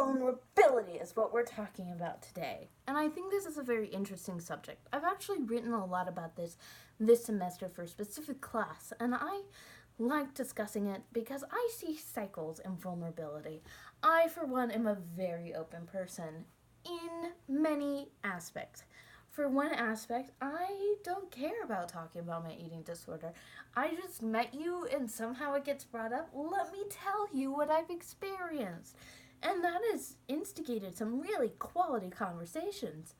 vulnerability is what we're talking about today. And I think this is a very interesting subject. I've actually written a lot about this semester for a specific class, and I like discussing it because I see cycles in vulnerability. I, for one, am a very open person in many aspects. For one aspect, I don't care about talking about my eating disorder. I just met you and somehow it gets brought up. Let me tell you what I've experienced. And that has instigated some really quality conversations.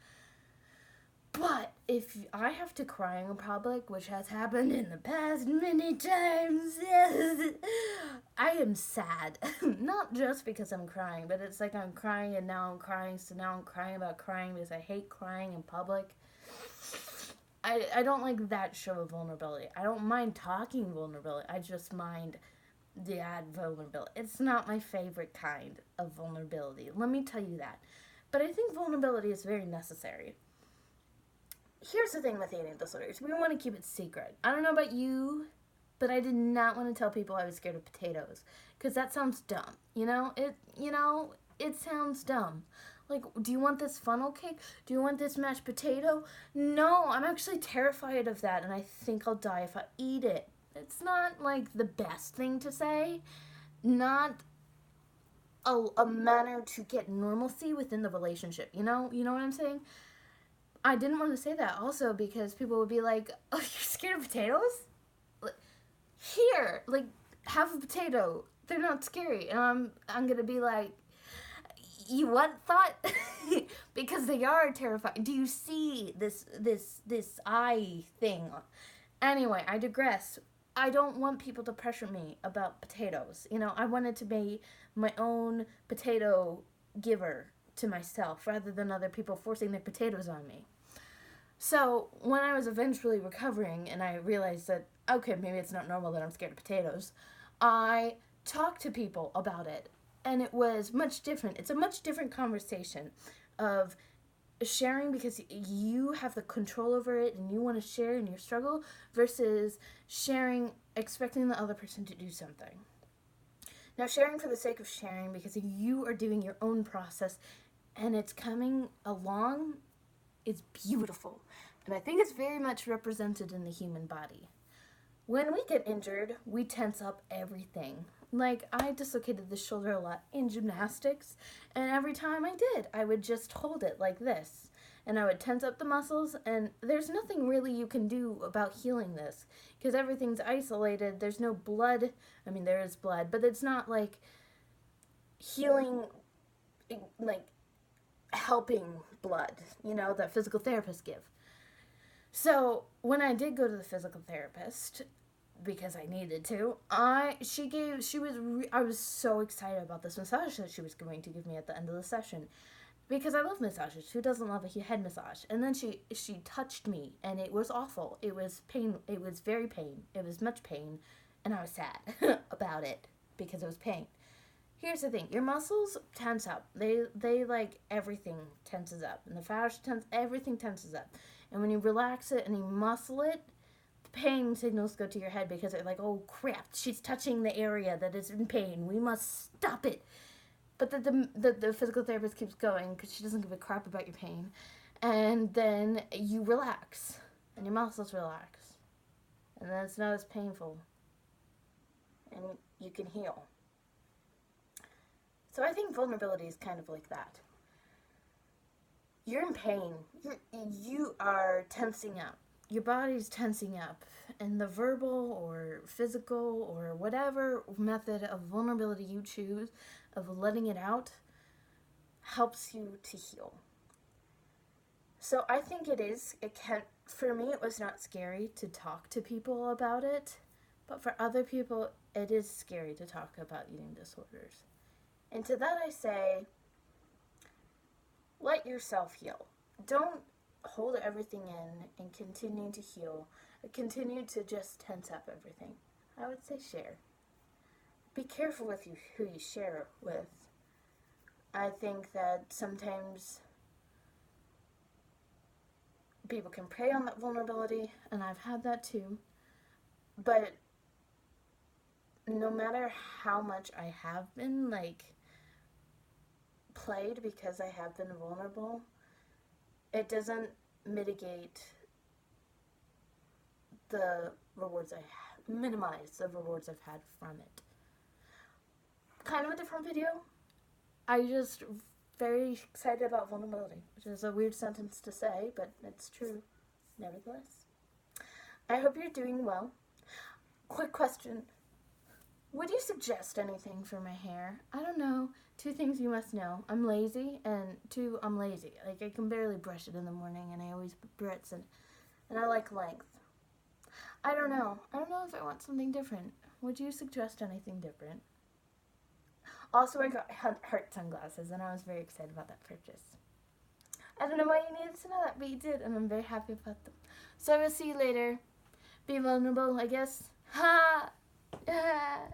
But if I have to cry in public, which has happened in the past many times, I am sad. Not just because I'm crying, but it's like I'm crying and now I'm crying, so now I'm crying about crying because I hate crying in public. I don't like that show of vulnerability. I don't mind talking vulnerability. I just mind the ad vulnerability. It's not my favorite kind of vulnerability. Let me tell you that. But I think vulnerability is very necessary. Here's the thing with eating disorders. We want to keep it secret. I don't know about you, but I did not want to tell people I was scared of potatoes because that sounds dumb. It sounds dumb. Like, do you want this funnel cake? Do you want this mashed potato? No, I'm actually terrified of that, and I think I'll die if I eat it. It's not, like, the best thing to say. Not a manner to get normalcy within the relationship. You know what I'm saying? I didn't want to say that also because people would be like, oh, you're scared of potatoes? Here, like, have a potato. They're not scary. And I'm going to be like, you what thought? Because they are terrifying. Do you see this eye thing? Anyway, I digress. I don't want people to pressure me about potatoes. I wanted to be my own potato giver to myself rather than other people forcing their potatoes on me. So when I was eventually recovering and I realized that, okay, maybe it's not normal that I'm scared of potatoes, I talked to people about it. And it was much different. It's a much different conversation of sharing because you have the control over it and you want to share in your struggle versus sharing expecting the other person to do something. Now, sharing for the sake of sharing because you are doing your own process and it's coming along is beautiful. And I think it's very much represented in the human body. When we get injured, we tense up everything. Like, I dislocated the shoulder a lot in gymnastics, and every time I did, I would just hold it like this. And I would tense up the muscles, and there's nothing really you can do about healing this, because everything's isolated. There's no blood. I mean, there is blood, but it's not like healing, like helping blood, that physical therapists give. So when I did go to the physical therapist, because I needed to, I was so excited about this massage that she was going to give me at the end of the session, because I love massages. Who doesn't love a head massage? And then she touched me, and it was awful. It was pain. It was very pain. It was much pain, and I was sad about it because it was pain. Here's the thing: your muscles tense up. They like everything tenses up, and the fascia everything tenses up. And when you relax it and you muscle it, the pain signals go to your head because they're like, oh crap, she's touching the area that is in pain. We must stop it. But the physical therapist keeps going because she doesn't give a crap about your pain. And then you relax, and your muscles relax. And then it's not as painful. And you can heal. So I think vulnerability is kind of like that. You're in pain. You are tensing up. Your body's tensing up. And the verbal or physical or whatever method of vulnerability you choose, of letting it out, helps you to heal. So I think for me, it was not scary to talk to people about it. But for other people, it is scary to talk about eating disorders. And to that I say, let yourself heal. Don't hold everything in and continue to heal. Continue to just tense up everything. I would say share. Be careful with who you share with. I think that sometimes people can prey on that vulnerability, and I've had that too. But no matter how much I have been, played because I have been vulnerable, it doesn't mitigate the rewards minimize the rewards I've had from it. Kind of a different video. I just very excited about vulnerability, which is a weird sentence to say, but it's true nevertheless. I hope you're doing well. Quick question. Would you suggest anything for my hair? I don't know. 2 things you must know. I'm lazy, and 2, I'm lazy. Like, I can barely brush it in the morning, and I always put Brits, and I like length. I don't know. I don't know if I want something different. Would you suggest anything different? Also, I got heart sunglasses, and I was very excited about that purchase. I don't know why you needed to know that, but you did, and I'm very happy about them. So I will see you later. Be vulnerable, I guess. Ha!